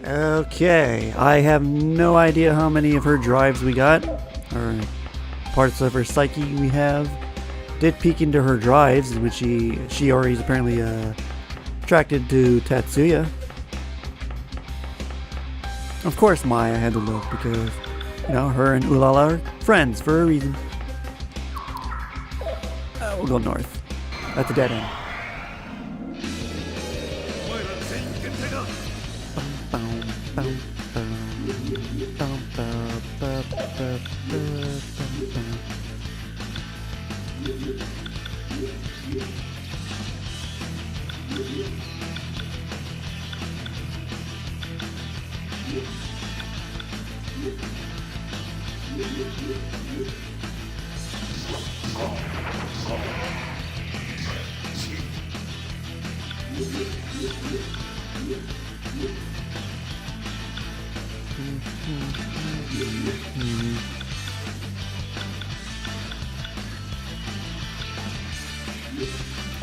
Okay, I have no idea how many of her drives we got, or parts of her psyche we have. Did peek into her drives, in which she already is apparently attracted to Tatsuya. Of course, Maya had to look because, you know, her and Ulala are friends for a reason. We'll go north. At the dead end.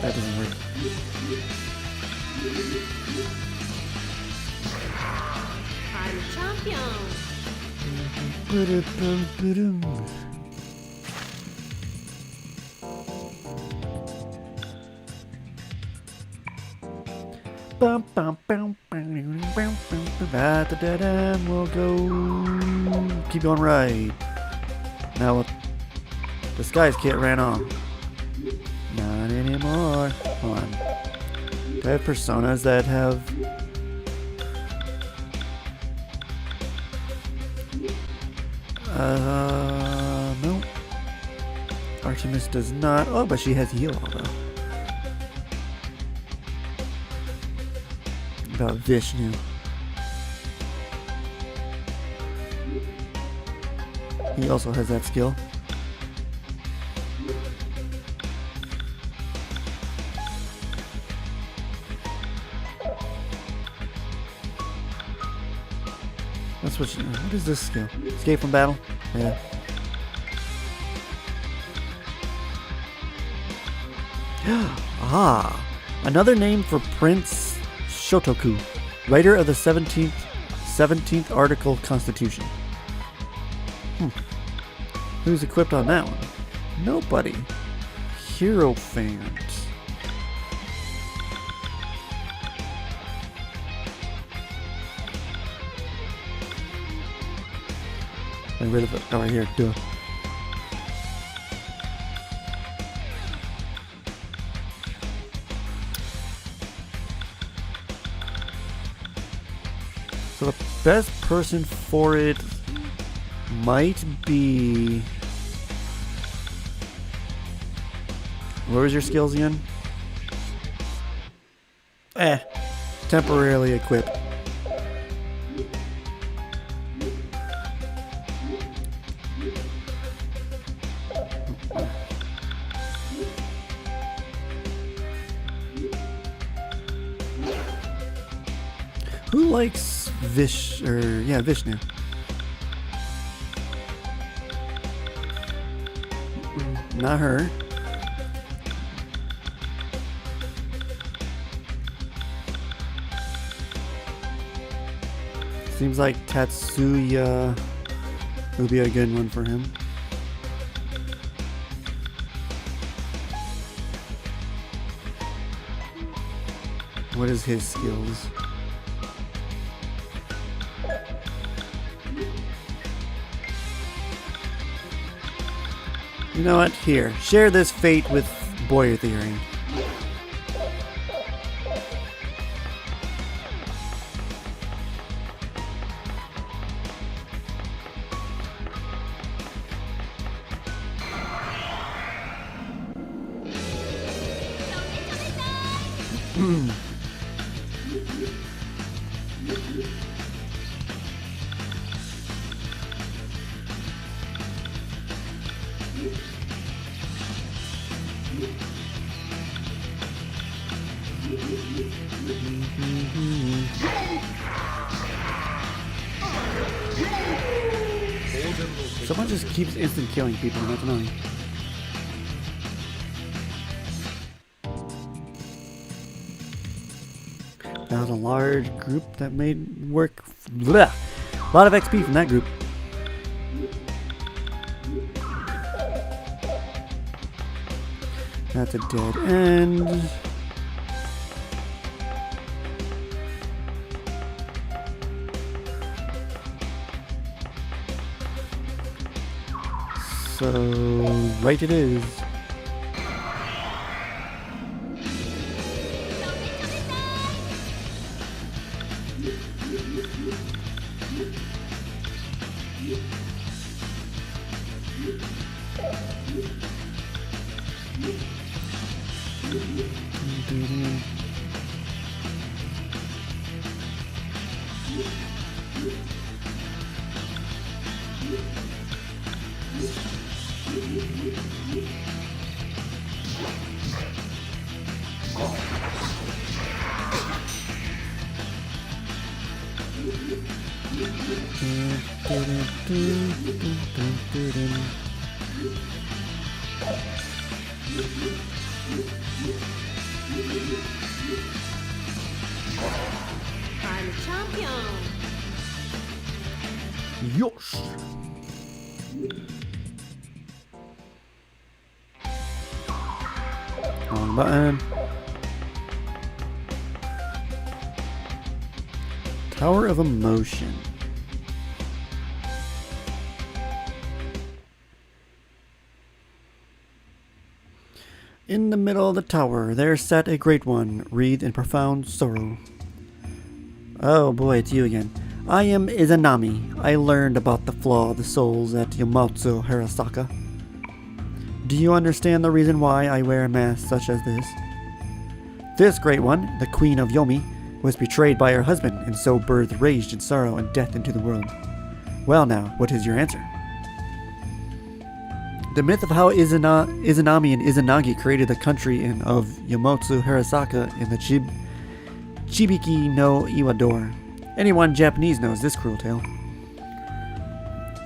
That doesn't work. I'm champion. At the dead end, we'll go. Keep going right. Now this guy's kit ran off. Not anymore. Hold on. Do I have personas that have? No. Artemis does not. Oh, but she has heal though. About Vishnu. He also has that skill. That's what. What is this skill? Escape from battle. Yeah. Ah, another name for Prince Shotoku, writer of the 17th Article Constitution. Who's equipped on that one? Nobody. Hierophant. Get rid of it. Oh, right here. Duh. So the best person for it might be... What was your skills again? Temporarily equip. Who likes Vishnu? Not her. Seems like Tatsuya would be a good one for him. What is his skills? You know what? Here, share this fate with Boyer Theory. Someone just keeps instant killing people, that's annoying. That was a large group that made work. Bleh. A lot of XP from that group. That's a dead end. So, right it is. I'm a champion. Yosh! Wrong button. Tower of Emotion. In the middle of the tower, there sat a great one, wreathed in profound sorrow. Oh boy, it's you again. I am Izanami. I learned about the flaw of the souls at Yomotsu Harasaka. Do you understand the reason why I wear a mask such as this? This great one, the Queen of Yomi, was betrayed by her husband and so birthed rage and sorrow and death into the world. Well now, what is your answer? The myth of how Izanami and Izanagi created the country of Yomotsu Harasaka in the Chibiki no Iwador. Anyone Japanese knows this cruel tale.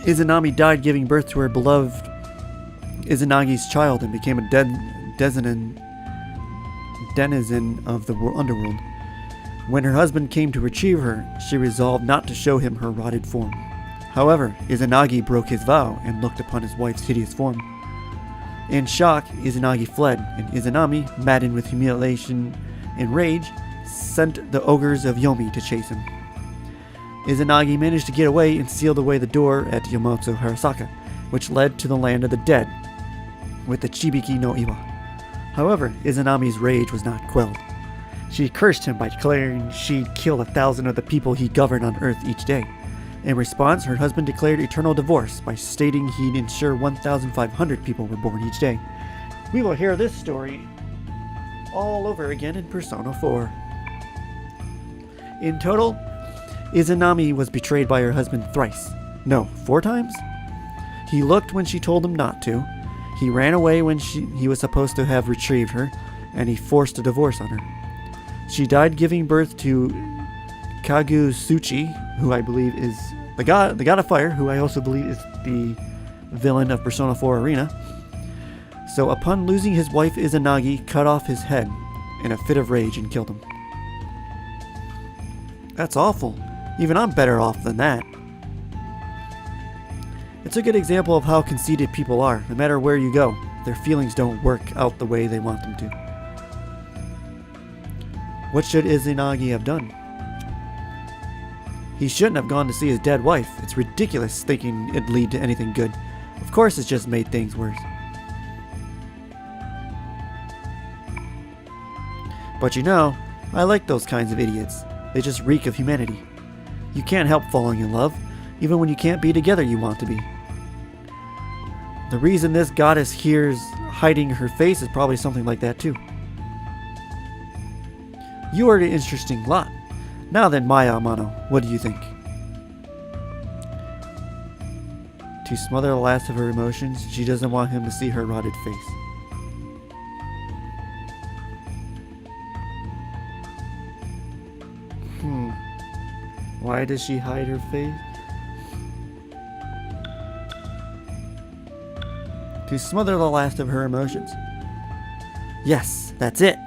Izanami died giving birth to her beloved Izanagi's child and became a denizen of the underworld. When her husband came to retrieve her, she resolved not to show him her rotted form. However, Izanagi broke his vow and looked upon his wife's hideous form. In shock, Izanagi fled, and Izanami, maddened with humiliation and rage, sent the ogres of Yomi to chase him. Izanagi managed to get away and sealed away the door at Yomotsu Harasaka, which led to the land of the dead, with the Chibiki no Iwa. However, Izanami's rage was not quelled. She cursed him by declaring she'd kill 1,000 of the people he governed on Earth each day. In response, her husband declared eternal divorce by stating he'd ensure 1,500 people were born each day. We will hear this story all over again in Persona 4. In total, Izanami was betrayed by her husband thrice. No, 4 times? He looked when she told him not to. He ran away when he was supposed to have retrieved her, and he forced a divorce on her. She died giving birth to Kagusuchi, who I believe is the god of fire, who I also believe is the villain of Persona 4 Arena. So upon losing his wife, Izanagi cut off his head in a fit of rage and killed him. That's awful. Even I'm better off than that. It's a good example of how conceited people are. No matter where you go, their feelings don't work out the way they want them to. What should Izanagi have done? He shouldn't have gone to see his dead wife. It's ridiculous thinking it'd lead to anything good. Of course it's just made things worse. But you know, I like those kinds of idiots. They just reek of humanity. You can't help falling in love, even when you can't be together you want to be. The reason this goddess here's hiding her face is probably something like that too. You are an interesting lot. Now then, Maya Amano, what do you think? To smother the last of her emotions, she doesn't want him to see her rotted face. Why does she hide her face? To smother the last of her emotions. Yes, that's it.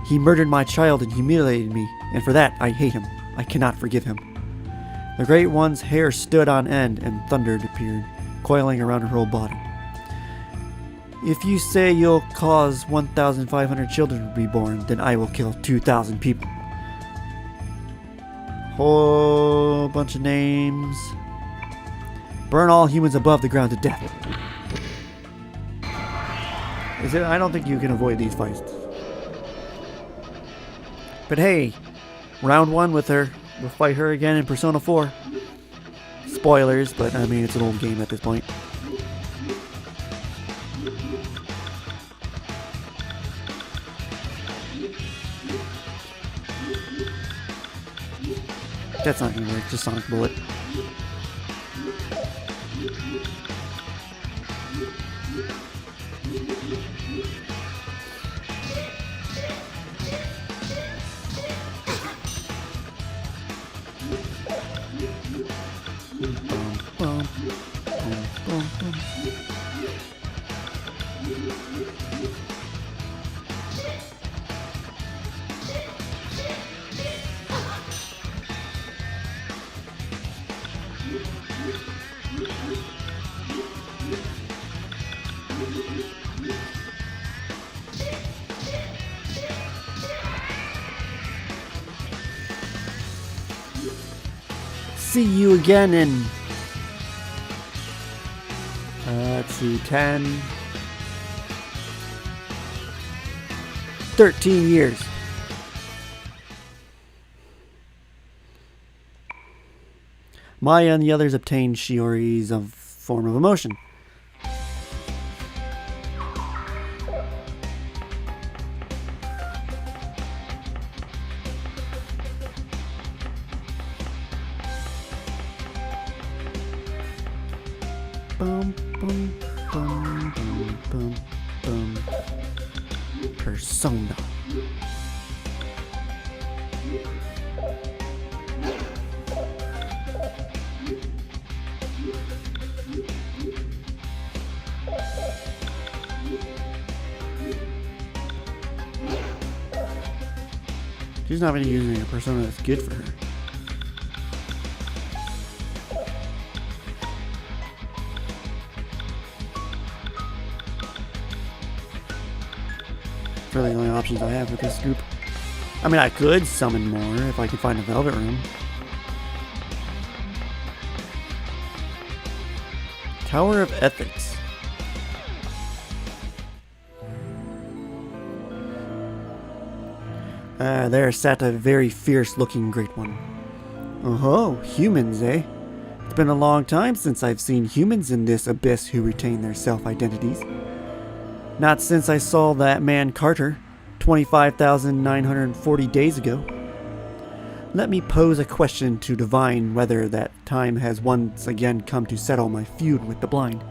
He murdered my child and humiliated me. and for that I hate him. I cannot forgive him. The Great One's hair stood on end, and thunder appeared, coiling around her whole body. If you say you'll cause 1,500 children to be born, then I will kill 2,000 people. Whole bunch of names. Burn all humans above the ground to death. I don't think you can avoid these fights. But hey, round 1 with her. We'll fight her again in Persona 4. Spoilers, but I mean, it's an old game at this point. That's not gonna work, just Sonic Bullet. See you again in, let's see, 10, 13 years. Maya and the others obtained Shiori's form of emotion. Bum, bum, bum, bum, bum, bum. Persona. She's not really using a persona that's good for her. Really the only options I have with this group. I mean, I could summon more if I could find a Velvet Room. Tower of Ethics. There sat a very fierce-looking Great One. Oh-ho, humans, eh? It's been a long time since I've seen humans in this abyss who retain their self-identities. Not since I saw that man Carter, 25,940 days ago. Let me pose a question to divine whether that time has once again come to settle my feud with the blind,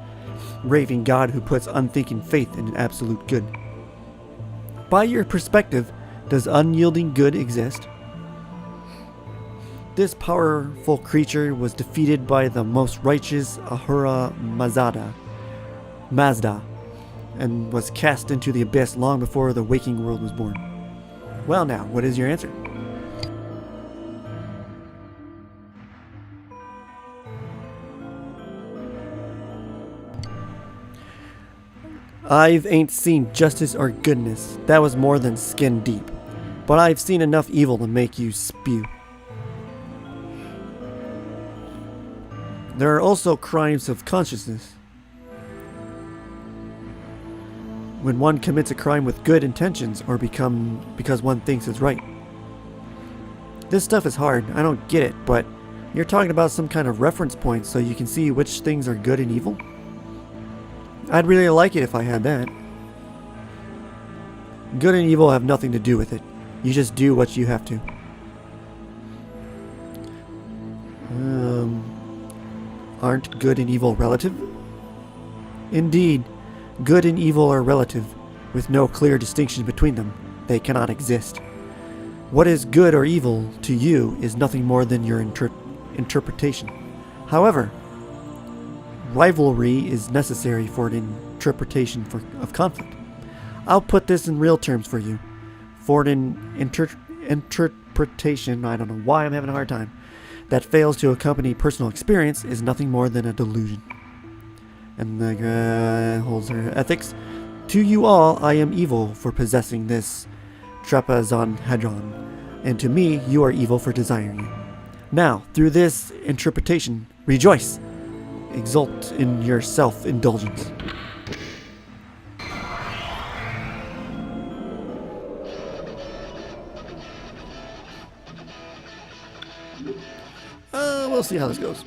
raving god who puts unthinking faith in an absolute good. By your perspective, does unyielding good exist? This powerful creature was defeated by the most righteous Ahura Mazda, and was cast into the abyss long before the waking world was born. Well now, what is your answer? I ain't seen justice or goodness. That was more than skin deep. But I've seen enough evil to make you spew. There are also crimes of consciousness. When one commits a crime with good intentions or because one thinks it's right. This stuff is hard, I don't get it, but you're talking about some kind of reference point so you can see which things are good and evil? I'd really like it if I had that. Good and evil have nothing to do with it. You just do what you have to. Aren't good and evil relative? Indeed, good and evil are relative, with no clear distinction between them. They cannot exist. What is good or evil to you is nothing more than your interpretation. However, rivalry is necessary for an interpretation of conflict. I'll put this in real terms for you. For an interpretation interpretation, I don't know why I'm having a hard time, that fails to accompany personal experience is nothing more than a delusion. And the holds her ethics. To you all, I am evil for possessing this trapezohedron, and to me, you are evil for desiring it. Now, through this interpretation, rejoice, exult in your self-indulgence. We'll see how this goes.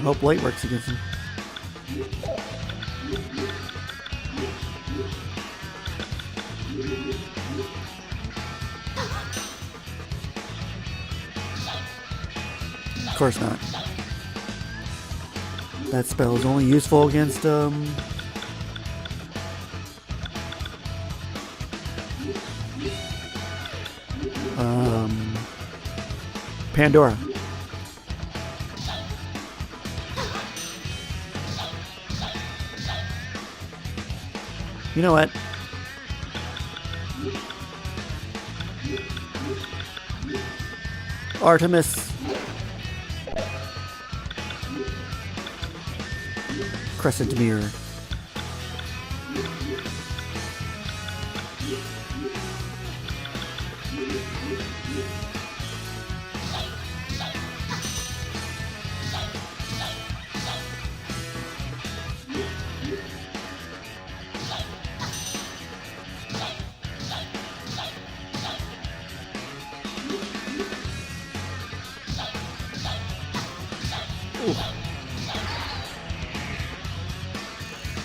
Hope light works against him. Of course not. That spell is only useful against Pandora. You know what? Artemis. Crescent mirror.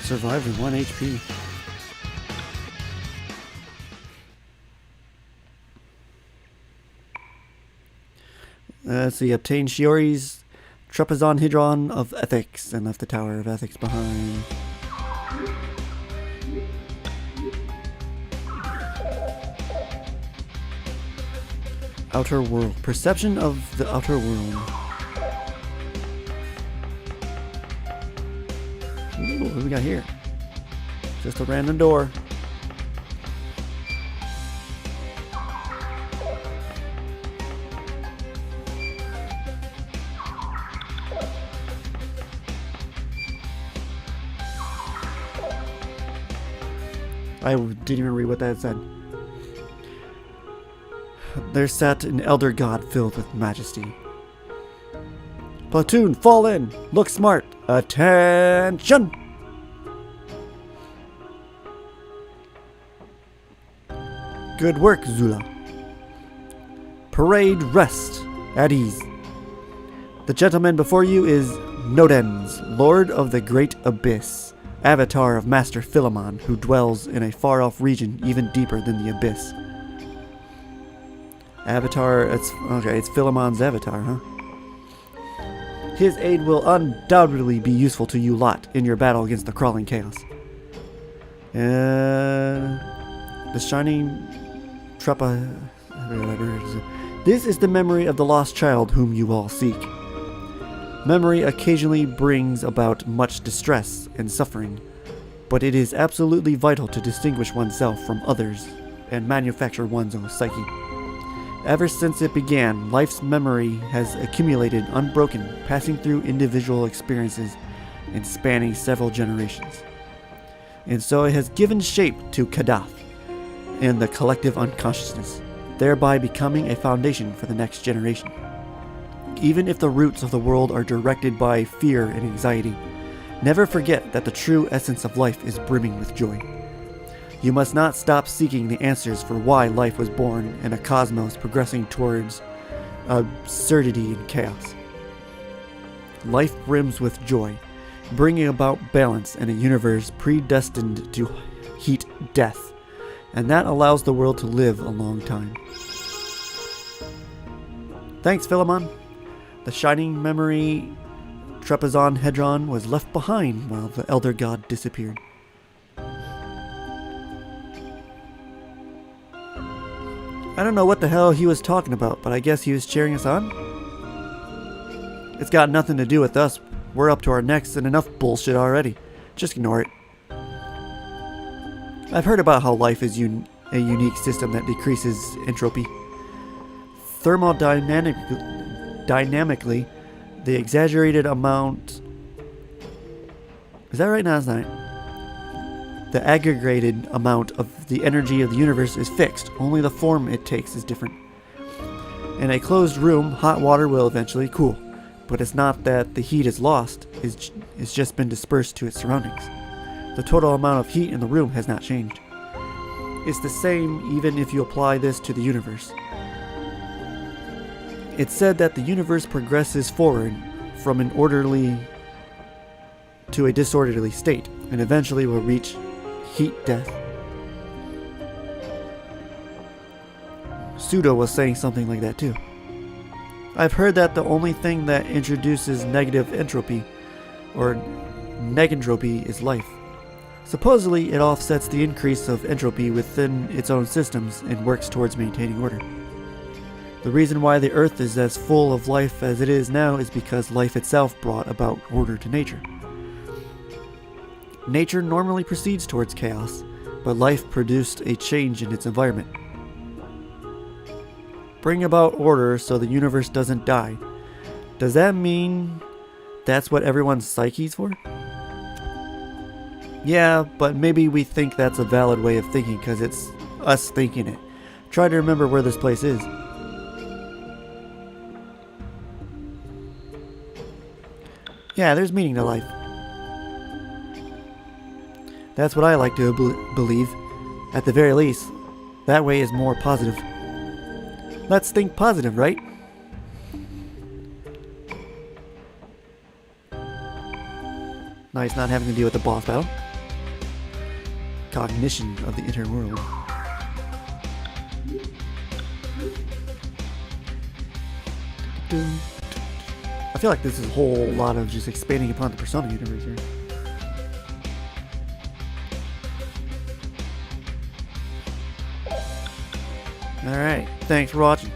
Survived with 1 HP. Let's see. Obtain Shiori's trapezohedron of ethics and left the Tower of Ethics behind. Outer world. Perception of the outer world. Ooh, what do we got here? Just a random door. I didn't even read what that said. There sat an elder god filled with majesty. Platoon, fall in! Look smart! Attention! Good work, Zula. Parade rest at ease. The gentleman before you is Nodens, Lord of the Great Abyss, avatar of Master Philemon, who dwells in a far-off region even deeper than the Abyss. Avatar, it's Philemon's avatar, huh? His aid will undoubtedly be useful to you lot in your battle against the crawling chaos. The shining Trappa. This is the memory of the lost child whom you all seek. Memory occasionally brings about much distress and suffering, but it is absolutely vital to distinguish oneself from others and manufacture one's own psyche. Ever since it began, life's memory has accumulated unbroken, passing through individual experiences and spanning several generations. And so it has given shape to Kadath and the collective unconsciousness, thereby becoming a foundation for the next generation. Even if the roots of the world are directed by fear and anxiety, never forget that the true essence of life is brimming with joy. You must not stop seeking the answers for why life was born in a cosmos progressing towards absurdity and chaos. Life brims with joy, bringing about balance in a universe predestined to heat death, and that allows the world to live a long time. Thanks, Philemon. The shining memory trapezohedron was left behind while the elder god disappeared. I don't know what the hell he was talking about, but I guess he was cheering us on? It's got nothing to do with us, We're up to our necks in enough bullshit already. Just ignore it. I've heard about how life is a unique system that decreases entropy. Thermodynamically, the exaggerated amount... Is that right? No, it's not. The aggregated amount of the energy of the universe is fixed. Only the form it takes is different. In a closed room, hot water will eventually cool. But it's not that the heat is lost. It's just been dispersed to its surroundings. The total amount of heat in the room has not changed. It's the same even if you apply this to the universe. It's said that the universe progresses forward from an orderly to a disorderly state, and eventually will reach heat death. Pseudo was saying something like that too. I've heard that the only thing that introduces negative entropy, or negentropy, is life. Supposedly, it offsets the increase of entropy within its own systems and works towards maintaining order. The reason why the Earth is as full of life as it is now is because life itself brought about order to nature. Nature normally proceeds towards chaos, but life produced a change in its environment. Bring about order so the universe doesn't die. Does that mean that's what everyone's psyche's for? Yeah, but maybe we think that's a valid way of thinking because it's us thinking it. Try to remember where this place is. Yeah, there's meaning to life. That's what I like to believe. At the very least, that way is more positive. Let's think positive, right? Nice not having to deal with the boss battle. Cognition of the inner world. I feel like this is a whole lot of just expanding upon the Persona universe here. Alright, thanks for watching.